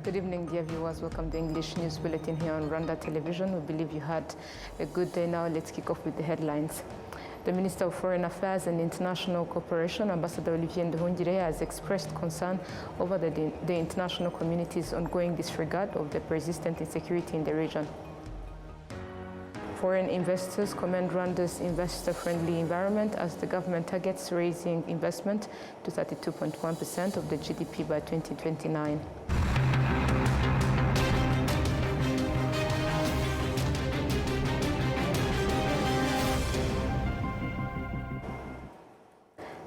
Good evening, dear viewers. Welcome to English News Bulletin here on Rwanda Television. We believe you had a good day. Now let's kick off with the headlines. The Minister of Foreign Affairs and International Cooperation, Ambassador Olivier Nduhungirehe, has expressed concern over the international community's ongoing disregard of the persistent insecurity in the region. Foreign investors commend Rwanda's investor-friendly environment as the government targets raising investment to 32.1% of the GDP by 2029.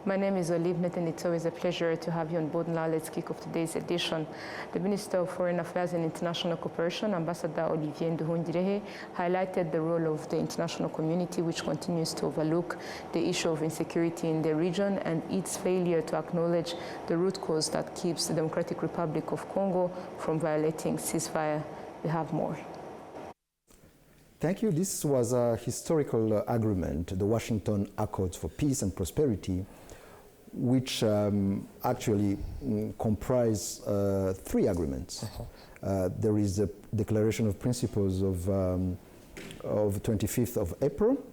My name is Olive, and it's always a pleasure to have you on board. Now let's kick off today's edition. The Minister of Foreign Affairs and International Cooperation, Ambassador Olivier Nduhungirehe, highlighted the role of the international community, which continues to overlook the issue of insecurity in the region and its failure to acknowledge the root cause that keeps the Democratic Republic of Congo from violating ceasefire. We have more. Thank you. This was a historical agreement, the Washington Accords for Peace and Prosperity, which actually comprise three agreements. There is the Declaration of Principles of 25th of April,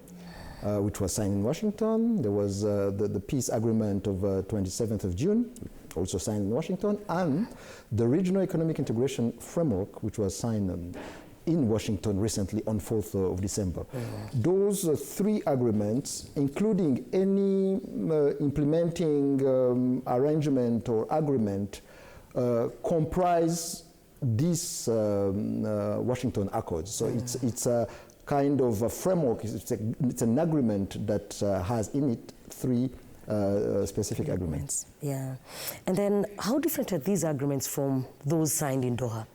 which was signed in Washington. There was the Peace Agreement of 27th of June, also signed in Washington, and the Regional Economic Integration Framework, which was signed in Washington recently on 4th of December. Those three agreements, including any implementing arrangement or agreement, comprise this Washington Accords. So it's a kind of a framework, it's an agreement that has in it three specific agreements. Yeah. And then how different are these agreements from those signed in Doha?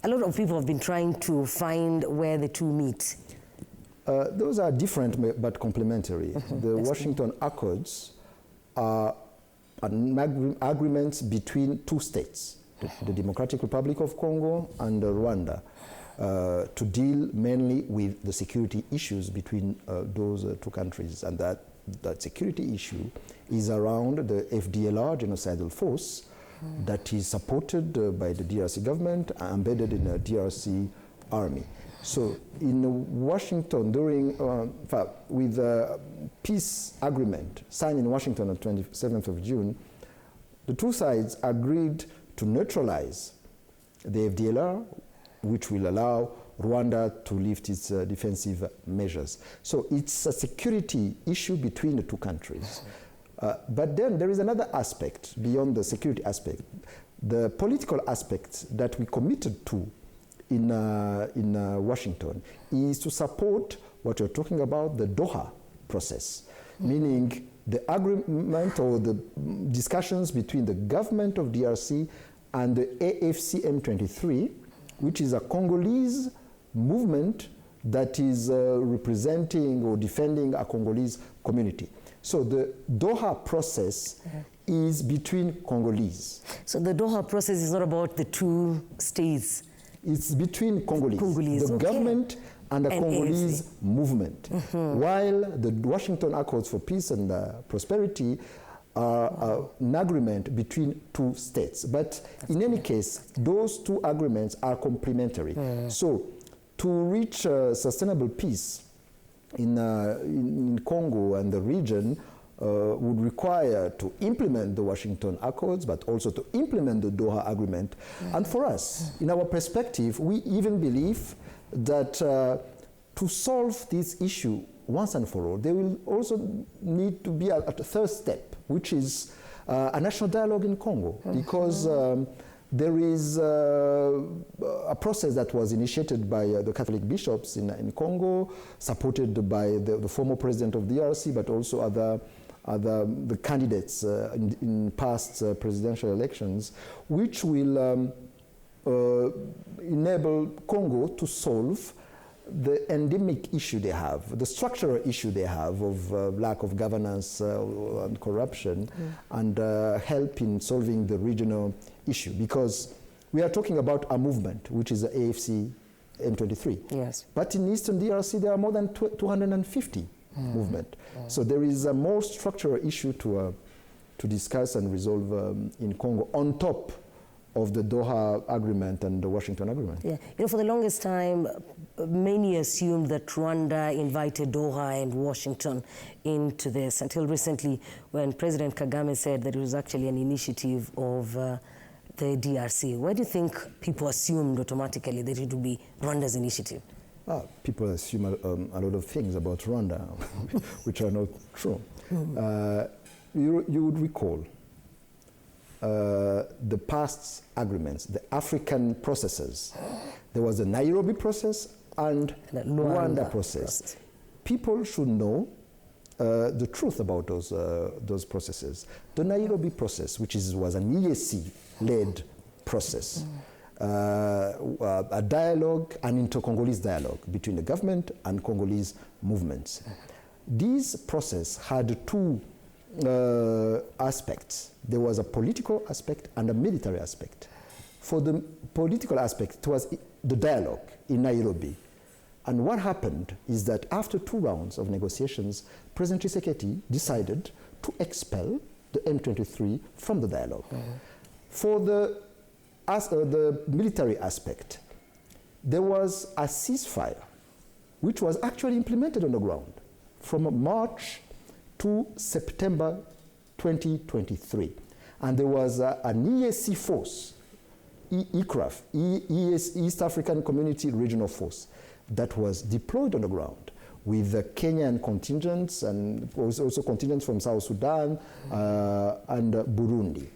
A lot of people have been trying to find where the two meet. Those are different but complementary. The Washington Accords are agreements between two states, the Democratic Republic of Congo and Rwanda, to deal mainly with the security issues between those two countries. And that security issue is around the FDLR, genocidal force, that is supported by the DRC government, embedded in the DRC army. So in Washington, with the peace agreement signed in Washington on 27th of June, the two sides agreed to neutralize the FDLR, which will allow Rwanda to lift its defensive measures. So it's a security issue between the two countries. But then there is another aspect beyond the security aspect, the political aspect that we committed to in Washington is to support what you're talking about, the Doha process, meaning the agreement or the discussions between the government of DRC and the AFC M23, which is a Congolese movement that is representing or defending a Congolese community. So the Doha process is between Congolese. So the Doha process is not about the two states? It's between Congolese. The government and the Congolese AFC movement. While the Washington Accords for Peace and Prosperity are an agreement between two states. But in any case, those two agreements are complementary. So to reach sustainable peace in Congo and the region would require to implement the Washington Accords, but also to implement the Doha Agreement. And for us, in our perspective, we even believe that to solve this issue once and for all, there will also need to be a third step, which is a national dialogue in Congo, because there is a process that was initiated by the Catholic bishops in Congo, supported by the former president of the DRC, but also the candidates in past presidential elections, which will enable Congo to solve the endemic issue they have, the structural issue they have of lack of governance and corruption, and help in solving the regional issue. Because we are talking about a movement, which is the AFC M23. Yes. But in Eastern DRC, there are more than 250 movement. So there is a more structural issue to discuss and resolve in Congo, on top of the Doha Agreement and the Washington Agreement. Yeah, for the longest time, many assumed that Rwanda invited Doha and Washington into this, until recently when President Kagame said that it was actually an initiative of the DRC. Why do you think people assumed automatically that it would be Rwanda's initiative? People assume a lot of things about Rwanda, which are not true. You would recall the past agreements, the African processes. There was the Nairobi process and the Rwanda process. People should know the truth about those processes. The Nairobi process, which was an EAC-led process, a dialogue, an inter-Congolese dialogue between the government and Congolese movements. This process had two aspects. There was a political aspect and a military aspect. For the political aspect, it was the dialogue in Nairobi. And what happened is that after 2 rounds of negotiations, President Tshisekedi decided to expel the M23 from the dialogue. For the military aspect, there was a ceasefire which was actually implemented on the ground from March to September 2023. And there was an EAC force, ECRAF, East African Community Regional Force, that was deployed on the ground with the Kenyan contingents and also contingents from South Sudan and Burundi.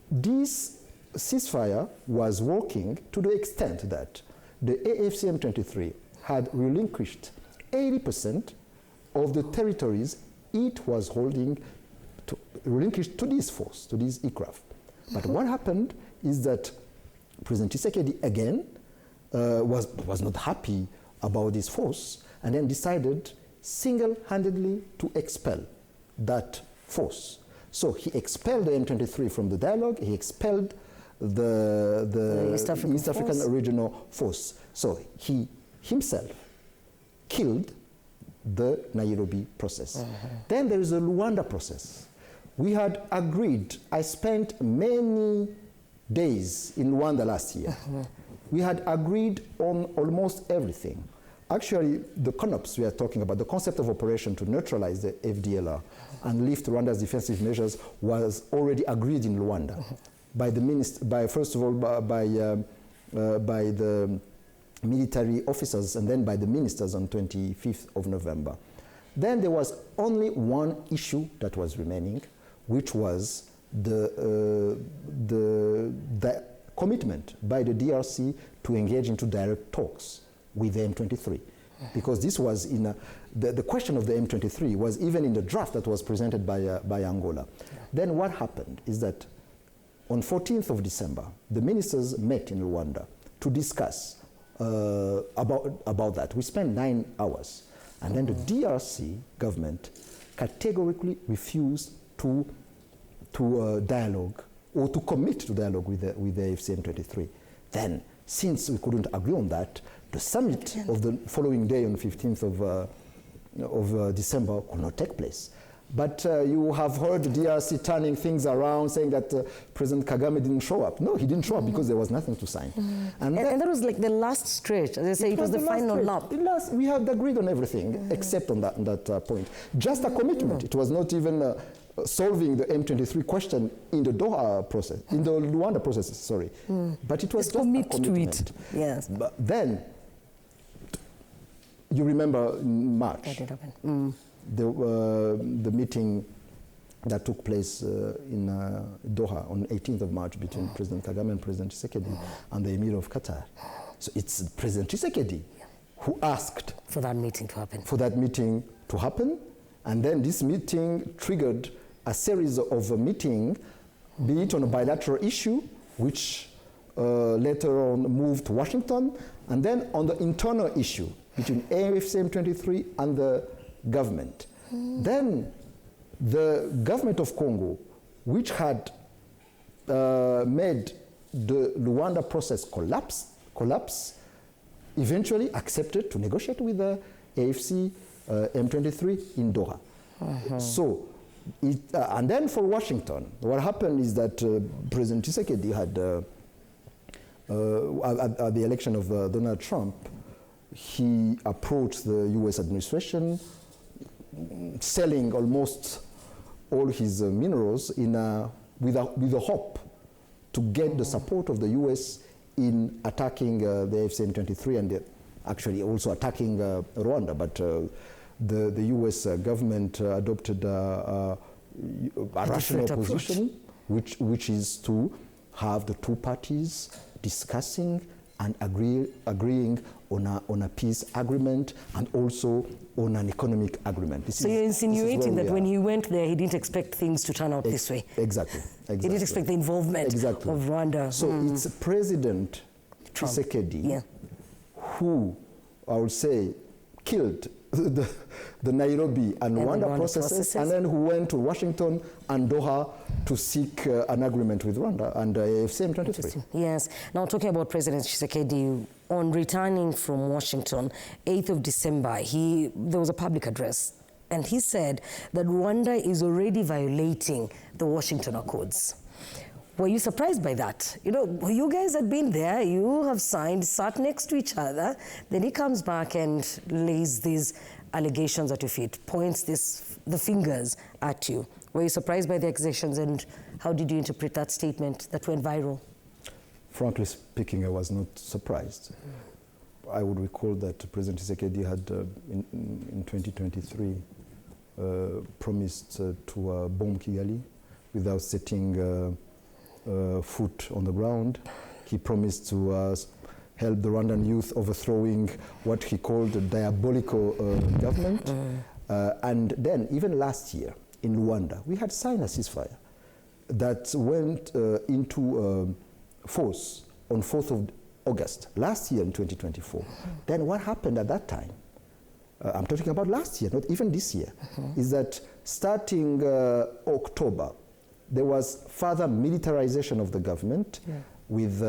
This ceasefire was working to the extent that the AFC M23 had relinquished 80% of the territories it was holding, relinquished to this force, to this ECRAF. But what happened is that President Tshisekedi again was not happy about this force and then decided single-handedly to expel that force. So he expelled the M23 from the dialogue, he expelled the East African Regional Force. So he himself killed the Nairobi process. Then there is a Rwanda process. We had agreed, I spent many days in Rwanda last year. We had agreed on almost everything. Actually, the CONOPS we are talking about, the concept of operation to neutralize the FDLR and lift Rwanda's defensive measures, was already agreed in Rwanda by the minister, first of all by the military officers and then by the ministers on 25th of November. Then there was only one issue that was remaining, which was the commitment by the DRC to engage into direct talks with the M23. Because this was in the question of the M23 was even in the draft that was presented by Angola. Then what happened is that on 14th of December, the ministers met in Rwanda to discuss about that. We spent 9 hours. And then the DRC government categorically refused to dialogue or to commit to dialogue with the AFC M23. Then, since we couldn't agree on that, the summit of the following day on 15th of December could not take place. But you have heard the DRC turning things around, saying that President Kagame didn't show up. No, he didn't show up because there was nothing to sign. And that was like the last stretch. As I say, it was the final lap. We had agreed on everything except on that point. Just a commitment. It was not even solving the M23 question in the Doha process, in the Rwanda process, sorry. But it was just a commitment. To it. Yes. But then, you remember in March, that did happen. The meeting that took place in Doha on 18th of March between President Kagame and President Tshisekedi and the Emir of Qatar. So it's President Tshisekedi who asked for that meeting to happen. For that meeting to happen, and then this meeting triggered a series of meetings, be it on a bilateral issue, which later on moved to Washington, and then on the internal issue between AFC M23 and the government. Then the government of Congo, which had made the Rwanda process collapse, eventually accepted to negotiate with the AFC M23 in Doha. So, and then for Washington, what happened is that President Tshisekedi had at the election of Donald Trump, he approached the US administration selling almost all his minerals with a hope to get the support of the US in attacking the AFCM-23 and actually also attacking Rwanda. But the US government adopted a rational position, which is to have the two parties discussing and agreeing on a peace agreement and also on an economic agreement. So you're insinuating that when he went there, he didn't expect things to turn out this way? Exactly. He didn't expect the involvement of Rwanda. So it's President Tshisekedi who, I would say, killed the Nairobi and Rwanda processes, and then who went to Washington and Doha to seek an agreement with Rwanda and AFCM-23. Yes. Now, talking about President Tshisekedi, on returning from Washington, 8th of December, there was a public address, and he said that Rwanda is already violating the Washington Accords. Were you surprised by that? You know, you guys had been there, you have signed, sat next to each other, then he comes back and lays these allegations at your feet, points the fingers at you. Were you surprised by the accusations, and how did you interpret that statement that went viral? Frankly speaking, I was not surprised. I would recall that President Tshisekedi had, in 2023, promised to bomb Kigali without setting foot on the ground. He promised to help the Rwandan youth overthrowing what he called a diabolical government. And then, even last year in Rwanda, we had signed a ceasefire that went into force on 4th of August, last year in 2024. Then what happened at that time? I'm talking about last year, not even this year, is that starting October, there was further militarization of the government with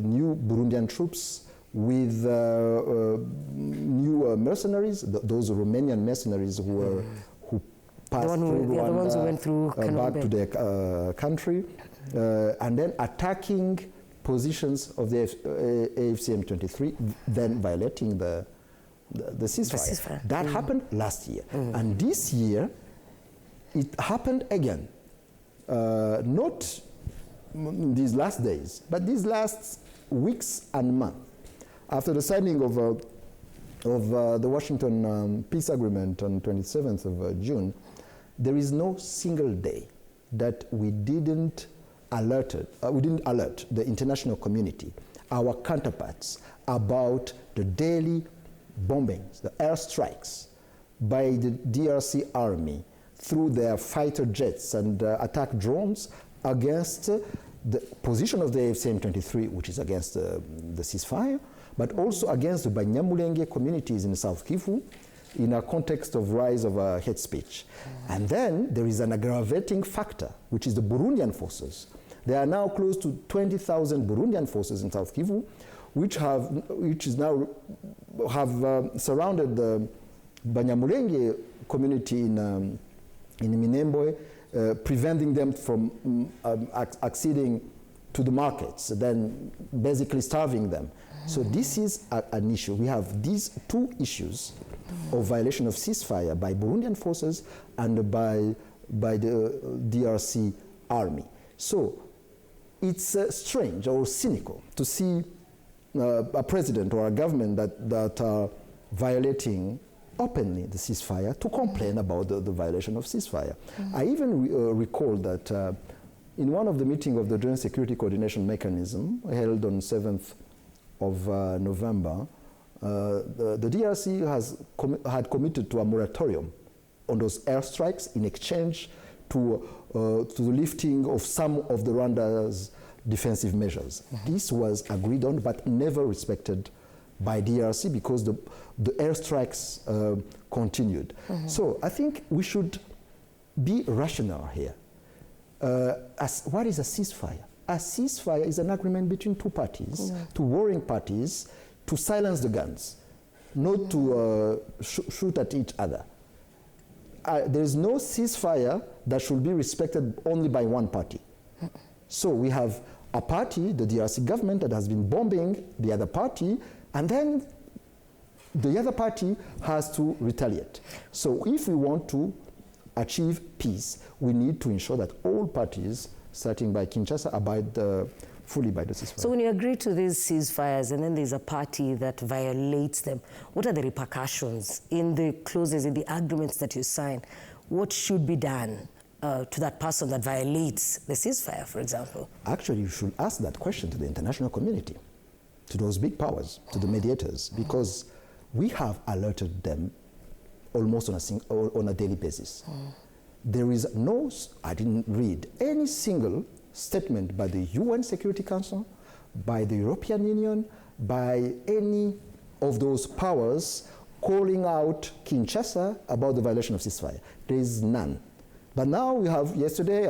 new Burundian troops, with new mercenaries, those Romanian mercenaries who passed through Rwanda, the ones who went through back to their country, and then attacking positions of the AFCM-23, then violating the ceasefire. That happened last year. And this year, it happened again. Not these last days, but these last weeks and months. After the signing of the Washington peace agreement on 27th of June, there is no single day that we didn't alert the international community, our counterparts, about the daily bombings, the airstrikes by the DRC army through their fighter jets and attack drones against the position of the AFCM-23, which is against the ceasefire, but also against the Banyamulenge communities in South Kivu in a context of rise of hate speech. And then there is an aggravating factor, which is the Burundian forces. There are now close to 20,000 Burundian forces in South Kivu, which have surrounded the Banyamulenge community in Minembwe, preventing them from acceding to the markets, then basically starving them. So this is an issue. We have these two issues of violation of ceasefire by Burundian forces and by the DRC army. So it's strange or cynical to see a president or a government that are violating openly the ceasefire to complain about the violation of ceasefire. I even recall that in one of the meetings of the Joint Security Coordination Mechanism held on 7th of November, the DRC had committed to a moratorium on those airstrikes in exchange to the lifting of some of the Rwanda's defensive measures. This was agreed on but never respected by DRC because the airstrikes continued. So I think we should be rational here. What is a ceasefire? A ceasefire is an agreement between two parties, two warring parties, to silence the guns, not to shoot at each other. There is no ceasefire that should be respected only by one party. So we have a party, the DRC government, that has been bombing the other party, and then the other party has to retaliate. So if we want to achieve peace, we need to ensure that all parties, starting by Kinshasa, abide fully by the ceasefire. So when you agree to these ceasefires and then there's a party that violates them, what are the repercussions in the clauses, in the agreements that you sign? What should be done to that person that violates the ceasefire, for example? Actually, you should ask that question to the international community, to those big powers, to the mediators, because we have alerted them almost on a daily basis. There is no, I didn't read any single statement by the UN Security Council, by the European Union, by any of those powers calling out Kinshasa about the violation of ceasefire. There is none. But now we have, yesterday,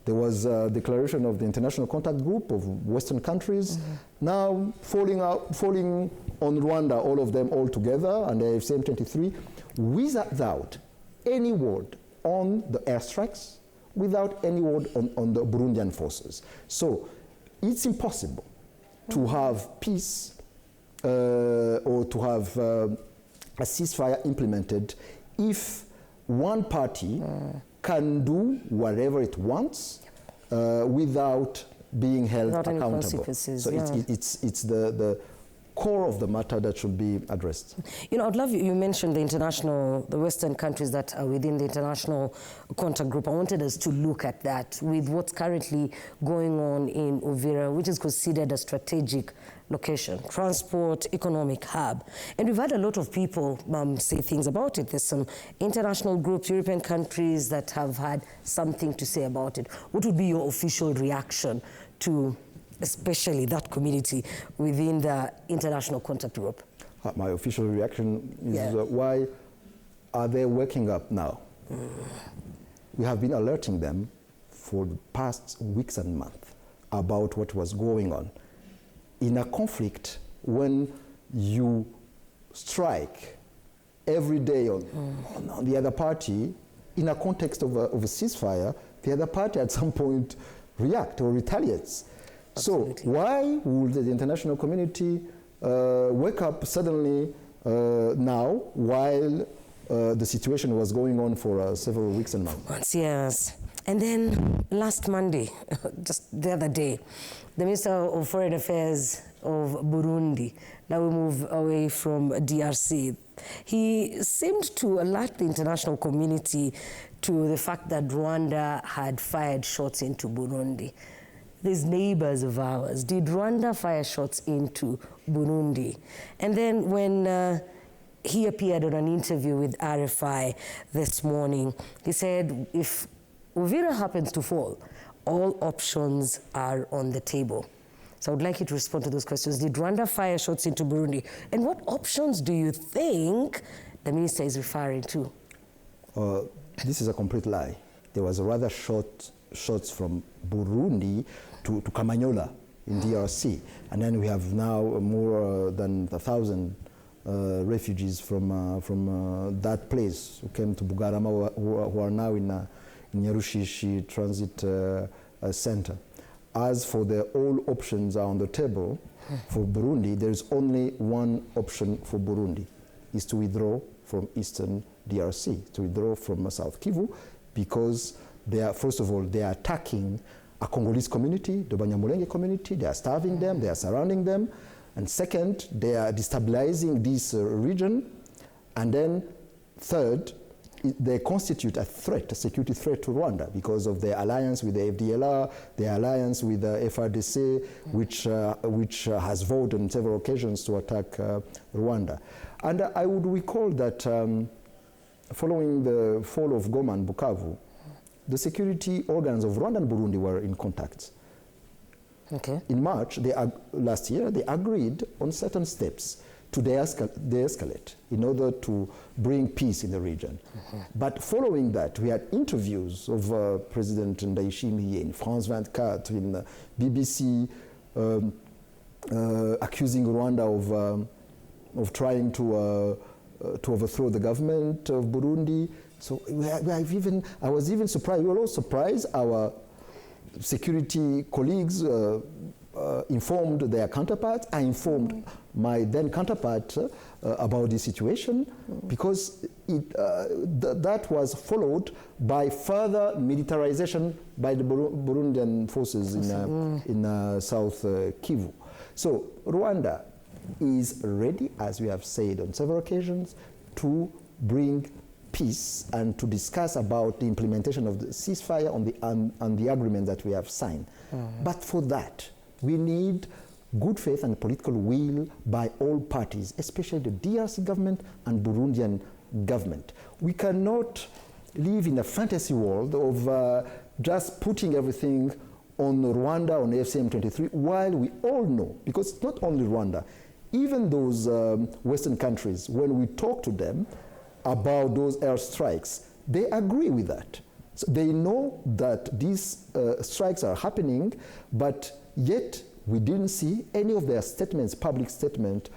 there was a declaration of the International Contact Group of Western countries, now falling on Rwanda, all of them all together, and the same 23, without any word on the airstrikes, without any word on the Burundian forces. So it's impossible to have peace or to have a ceasefire implemented if one party can do whatever it wants without being held accountable. So it's the core of the matter that should be addressed. You know, I'd love you mentioned the Western countries that are within the international contact group. I wanted us to look at that with what's currently going on in Uvira, which is considered a strategic location, transport, economic hub. And we've had a lot of people say things about it. There's some international groups, European countries that have had something to say about it. What would be your official reaction to especially that community within the international contact group? My official reaction is why are they waking up now? We have been alerting them for the past weeks and months about what was going on. In a conflict, when you strike every day on the other party, in a context of a ceasefire, the other party at some point reacts or retaliates. Absolutely. So why would the international community wake up suddenly now while the situation was going on for several weeks and months? Yes. And then last Monday, just the other day, the Minister of Foreign Affairs of Burundi, now we move away from DRC, he seemed to alert the international community to the fact that Rwanda had fired shots into Burundi. These neighbors of ours, did Rwanda fire shots into Burundi? And then when he appeared on an interview with RFI this morning, he said if Uvira happens to fall, all options are on the table. So I would like you to respond to those questions. Did Rwanda fire shots into Burundi? And what options do you think the minister is referring to? This is a complete lie. There was a rather shots from Burundi to Kamanyola in DRC. And then we have now more than 1,000 refugees from that place who came to Bugarama, who are now in Nyarushishi Transit Center. As for all options are on the table for Burundi, there is only one option for Burundi, is to withdraw from eastern DRC, to withdraw from South Kivu, because they are, first of all, they are attacking a Congolese community, the Banyamulenge community. They are starving them, they are surrounding them. And second, they are destabilizing this region. And then third, they constitute a threat, a security threat to Rwanda because of their alliance with the FDLR, their alliance with the FRDC, which has vowed on several occasions to attack Rwanda. And I would recall that following the fall of Goma and Bukavu, the security organs of Rwanda and Burundi were in contact. Okay. In March last year, they agreed on certain steps to de-escalate in order to bring peace in the region. But following that, we had interviews of President Ndayishimiye in France 24, in BBC, accusing Rwanda of trying to overthrow the government of Burundi. So I was even surprised. We were all surprised. Our security colleagues informed their counterparts. I informed my then counterpart about the situation, because that was followed by further militarization by the Burundian forces in South Kivu. So Rwanda is ready, as we have said on several occasions, to bring peace and to discuss about the implementation of the ceasefire on the agreement that we have signed. But for that, we need good faith and political will by all parties, especially the DRC government and Burundian government. We cannot live in a fantasy world of just putting everything on Rwanda, on FCM23, while we all know, because it's not only Rwanda, even those Western countries, when we talk to them about those airstrikes, they agree with that. So they know that these strikes are happening, but yet we didn't see any of their statements, public statement,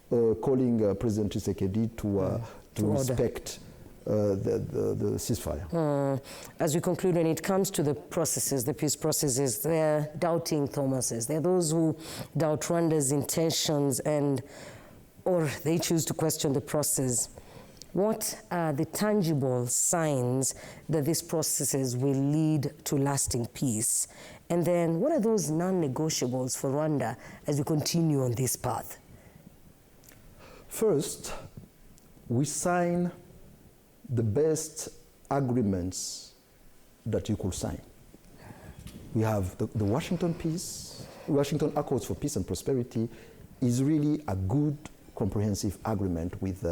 calling President Tshisekedi to respect the ceasefire. As we conclude, when it comes to the processes, the peace processes, there are doubting Thomases. There are those who doubt Rwanda's intentions or they choose to question the process. What are the tangible signs that these processes will lead to lasting peace? And then what are those non-negotiables for Rwanda as we continue on this path? First, we sign the best agreements that you could sign. We have the Washington Accords for Peace and Prosperity is really a good comprehensive agreement with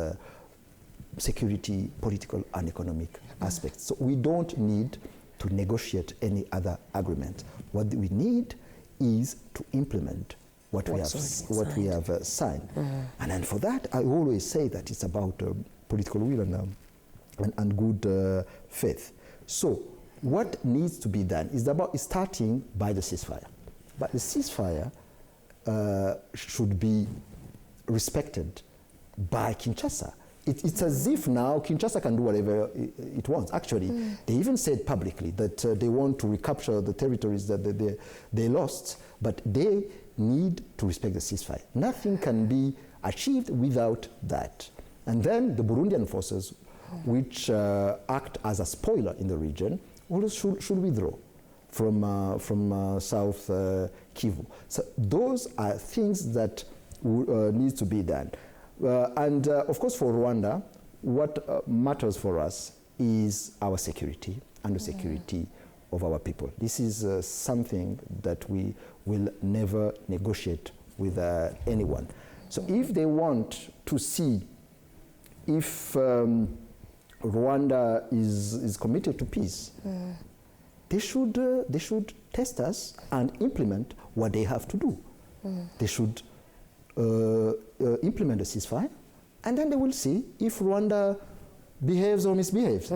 security, political and economic aspects. So we don't need to negotiate any other agreement. What we need is to implement what we have signed. And then for that, I always say that it's about political will and good faith. So what needs to be done is about starting by the ceasefire. But the ceasefire should be respected by Kinshasa. It's as if now Kinshasa can do whatever it wants. Actually, they even said publicly that they want to recapture the territories that they lost, but they need to respect the ceasefire. Nothing can be achieved without that. And then the Burundian forces, which act as a spoiler in the region, should withdraw from South Kivu. So those are things that need to be done. And of course for Rwanda, what matters for us is our security and the security of our people. This is something that we will never negotiate with anyone. So if they want to see if Rwanda is committed to peace, they should test us and implement what they have to do. They should implement the ceasefire, and then they will see if Rwanda behaves or misbehaves.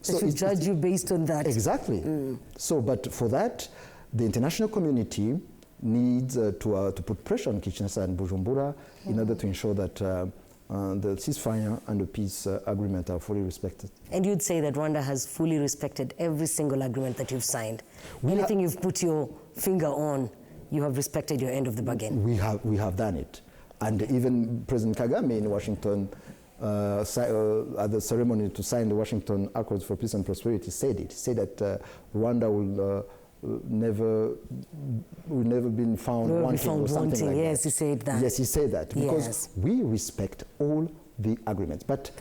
So they judge you based on that. Exactly. So, but for that, the international community needs to put pressure on Kinshasa and Bujumbura in order to ensure that the ceasefire and the peace agreement are fully respected. And you'd say that Rwanda has fully respected every single agreement that you've signed? Anything you've put your finger on, you have respected your end of the bargain? We have done it. And even President Kagame in Washington, at the ceremony to sign the Washington Accords for Peace and Prosperity, said it. He said that Rwanda will never been found wanting or something like that. Yes, he said that. Yes, he said that. Because we respect all the agreements. But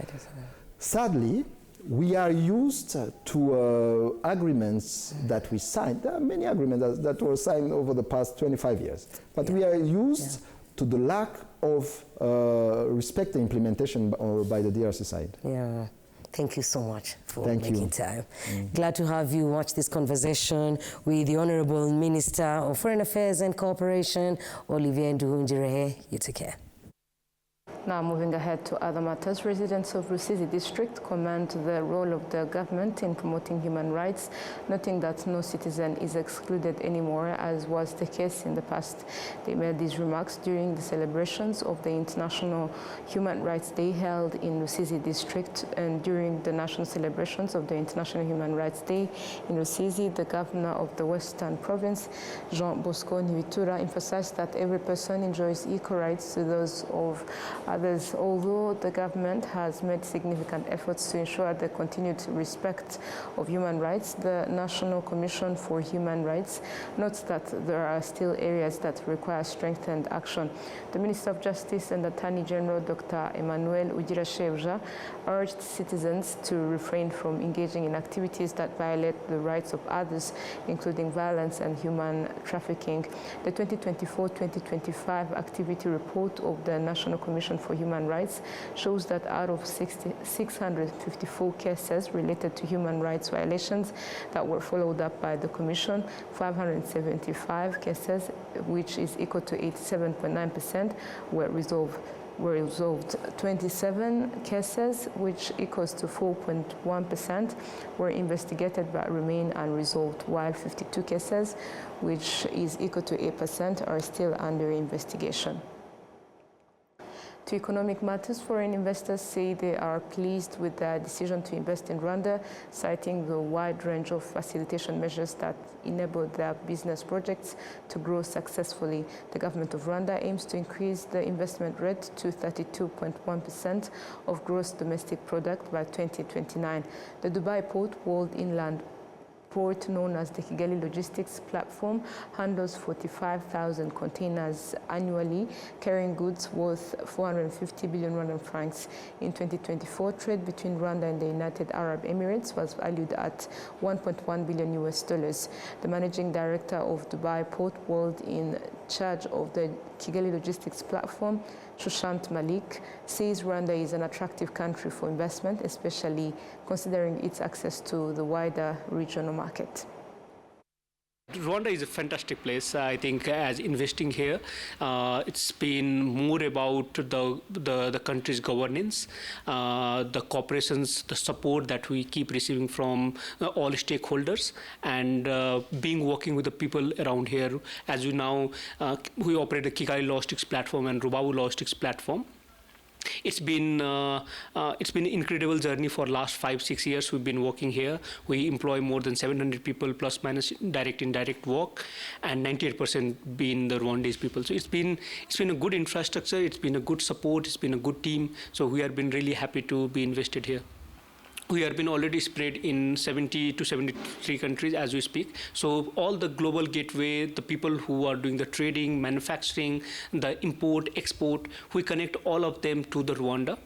sadly, we are used to agreements that we signed. There are many agreements that were signed over the past 25 years. But we are used to the lack of respect and implementation by the DRC side. Yeah. Thank you so much for making time. Glad to have you watch this conversation with the Honorable Minister of Foreign Affairs and Cooperation, Olivier Nduhungirehe. You take care. Now moving ahead to other matters, residents of Rusizi district commend the role of the government in promoting human rights, noting that no citizen is excluded anymore, as was the case in the past. They made these remarks during the celebrations of the International Human Rights Day held in Rusizi district, and during the national celebrations of the International Human Rights Day in Rusizi, the governor of the Western Province, Jean Bosco Ntibitura, emphasized that every person enjoys equal rights to those of others. Although the government has made significant efforts to ensure the continued respect of human rights, the National Commission for Human Rights notes that there are still areas that require strengthened action. The Minister of Justice and Attorney General, Dr. Emmanuel Ugirashebja, urged citizens to refrain from engaging in activities that violate the rights of others, including violence and human trafficking. The 2024-2025 activity report of the National Commission for Human Rights shows that out of 654 cases related to human rights violations that were followed up by the Commission, 575 cases, which is equal to 87.9%, were resolved. 27 cases, which equals to 4.1%, were investigated but remain unresolved, while 52 cases, which is equal to 8%, are still under investigation. To economic matters, foreign investors say they are pleased with their decision to invest in Rwanda, citing the wide range of facilitation measures that enable their business projects to grow successfully. The government of Rwanda aims to increase the investment rate to 32.1% of gross domestic product by 2029. The Dubai Port World Inland Port, known as the Kigali Logistics Platform, handles 45,000 containers annually, carrying goods worth 450 billion Rwandan francs. In 2024, trade between Rwanda and the United Arab Emirates was valued at $1.1 billion US. The managing director of Dubai Port World in charge of the Kigali Logistics Platform, Shushant Malik, says Rwanda is an attractive country for investment, especially considering its access to the wider regional market. Rwanda is a fantastic place. I think as investing here, it's been more about the country's governance, the corporations, the support that we keep receiving from all stakeholders, and working with the people around here. As you know, we operate the Kigali Logistics Platform and Rubavu Logistics Platform. It's been an incredible journey for last 5-6 years. We've been working here. We employ more than 700 people plus minus direct indirect work, and 98% being the Rwandese people. So it's been a good infrastructure. It's been a good support. It's been a good team. So we have been really happy to be invested here. We have been already spread in 70 to 73 countries as we speak. So all the global gateway, the people who are doing the trading, manufacturing, the import, export, we connect all of them to the Rwanda,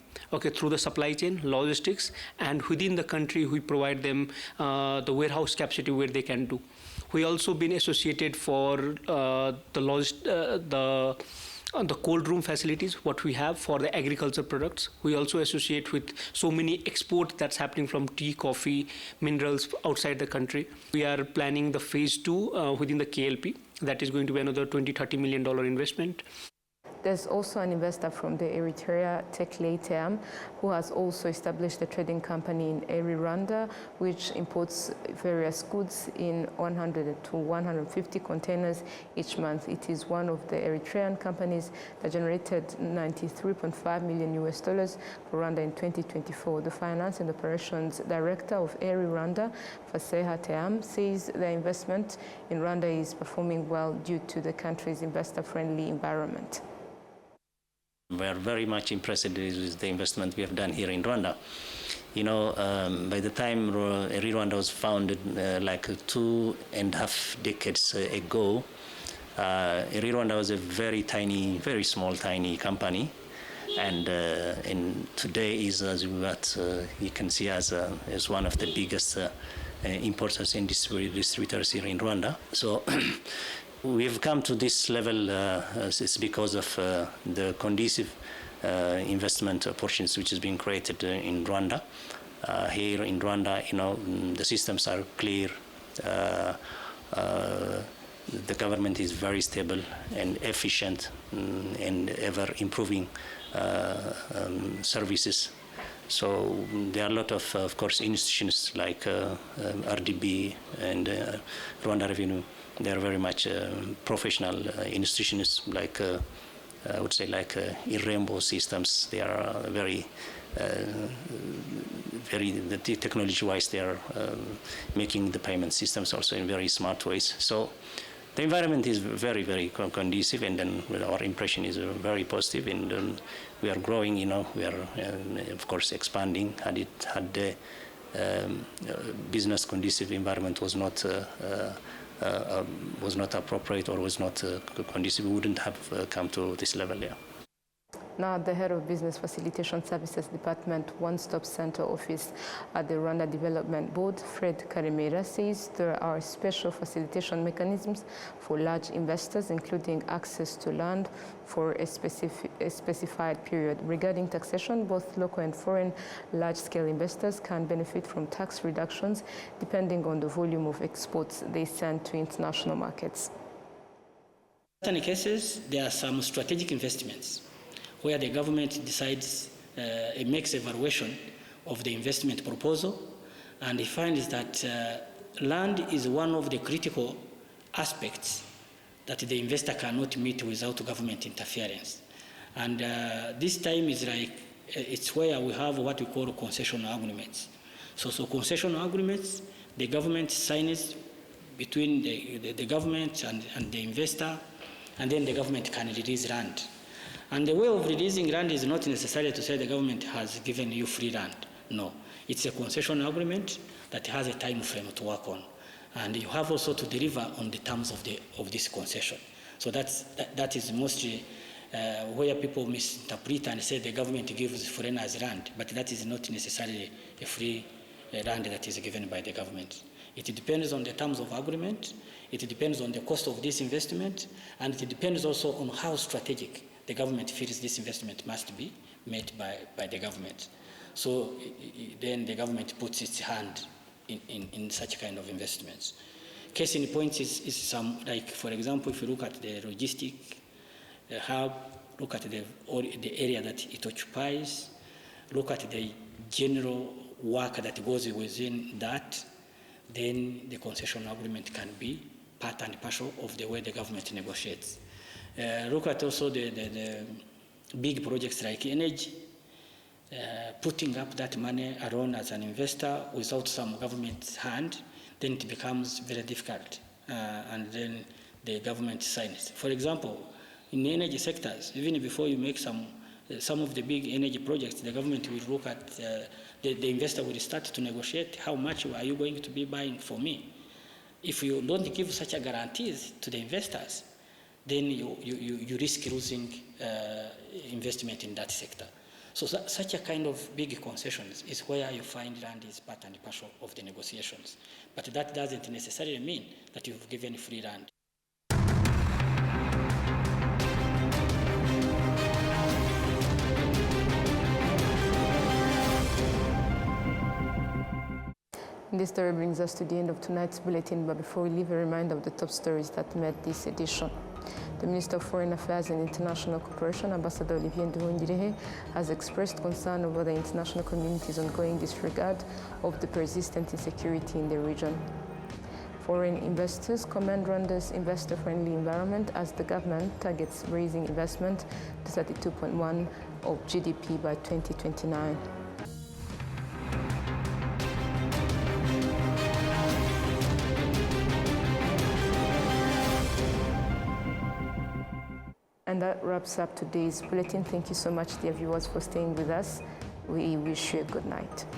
through the supply chain, logistics, and within the country, we provide them the warehouse capacity where they can do. We also been associated for the cold room facilities, what we have for the agriculture products. We also associate with so many export that's happening from tea, coffee, minerals outside the country. We are planning the phase 2 within the KLP. That is going to be another $20-30 million investment. There's also an investor from the Eritrea, Tekle Team, who has also established a trading company in Rwanda, which imports various goods in 100 to 150 containers each month. It is one of the Eritrean companies that generated $93.5 million US for Rwanda in 2024. The Finance and Operations Director of Rwanda, Faseha Team, says the investment in Rwanda is performing well due to the country's investor-friendly environment. We are very much impressed with the investment we have done here in Rwanda. You know, by the time Rwanda was founded like 2.5 decades ago, Rwanda was a very small, tiny company. And today is, as you can see, as one of the biggest importers and distributors here in Rwanda. So we've come to this level it's because of the conducive investment opportunities which has been created in Rwanda. Here in Rwanda, you know, the systems are clear. the government is very stable and efficient and ever improving services. So there are a lot of course, institutions like RDB and Rwanda Revenue. They are very much professional institutions, like I would say, like Rainbow systems. They are very, technology-wise, they are making the payment systems also in very smart ways. So the environment is very, very conducive, and then our impression is very positive, and we are growing. You know, we are of course expanding. Had the business conducive environment was not appropriate or was not conducive, we wouldn't have come to this level. Yeah. Now, the head of Business Facilitation Services Department One-Stop Center Office at the Rwanda Development Board, Fred Karemera, says there are special facilitation mechanisms for large investors, including access to land for a specified period. Regarding taxation, both local and foreign large-scale investors can benefit from tax reductions depending on the volume of exports they send to international markets. In certain cases, there are some strategic investments where the government decides, it makes evaluation of the investment proposal, and it finds that land is one of the critical aspects that the investor cannot meet without government interference. And this time is like, it's where we have what we call concession agreements. So concession agreements, the government signs between the government and the investor, and then the government can release land. And the way of releasing land is not necessarily to say the government has given you free land. No, it's a concession agreement that has a time frame to work on. And you have also to deliver on the terms of this concession. So that is mostly where people misinterpret and say the government gives foreigners land, but that is not necessarily a free land that is given by the government. It depends on the terms of agreement, it depends on the cost of this investment, and it depends also on how strategic the government feels this investment must be made by the government. So then the government puts its hand in such kind of investments. Case in point is some, like for example, if you look at the logistic hub, look at the area that it occupies, look at the general work that goes within that, then the concession agreement can be part and parcel of the way the government negotiates. Look at also the big projects like energy, putting up that money alone as an investor without some government's hand, then it becomes very difficult, and then the government signs. For example, in the energy sectors, even before you make some of the big energy projects, the government will look at, the investor will start to negotiate how much are you going to be buying for me. If you don't give such a guarantees to the investors, then you risk losing investment in that sector. So such a kind of big concessions is where you find land is part and parcel of the negotiations. But that doesn't necessarily mean that you've given free land. This story brings us to the end of tonight's bulletin, but before we leave, a reminder of the top stories that made this edition. The Minister of Foreign Affairs and International Cooperation, Ambassador Olivier Nduhungirehe, has expressed concern over the international community's ongoing disregard of the persistent insecurity in the region. Foreign investors commend Rwanda's investor-friendly environment as the government targets raising investment to 32.1% of GDP by 2029. And that wraps up today's bulletin. Thank you so much, dear viewers, for staying with us. We wish you a good night.